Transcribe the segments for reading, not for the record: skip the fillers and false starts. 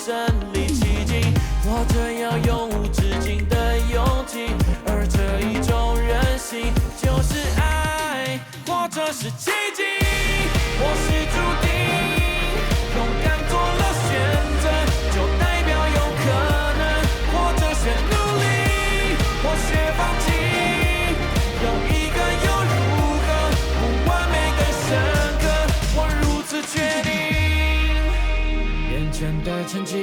胜利奇迹，或者要永无止境的勇气，而这一种任性就是爱，或者是奇迹。我是注定勇敢做了选择，就代表有可能，或者选努力，或学放弃，有一个又如何？不完美更深刻，我如此确定。眼前的成绩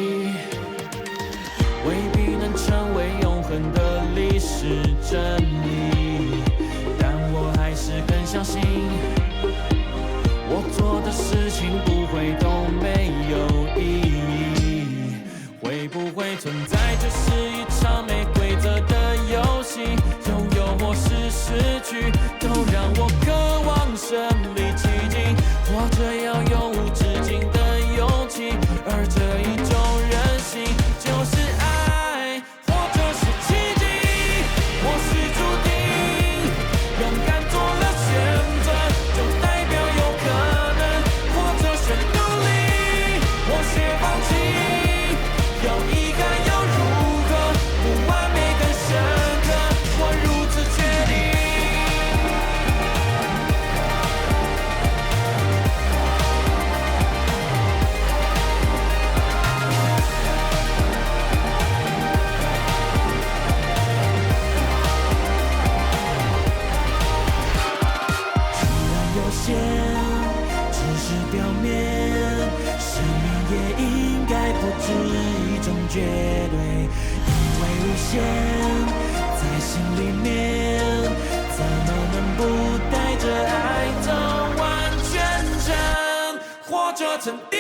未必能成为永恒的历史真理，但我还是很相信，我做的事情不会都没有意义。会不会存在就是一场没规则的游戏，拥有或是失去都让我渴望胜利奇迹，或者要永无止境的勇气，而这一种任性就是爱，或者是奇迹。我是注定勇敢做了选择，就代表有可能，或者选努力，或学放弃，有遗憾又如何？不完美更深刻，我如此确定。有限，只是表面，生命也应该不止一种绝对，因为无限在心里面，怎么能不带着爱走完全程，或者沉淀。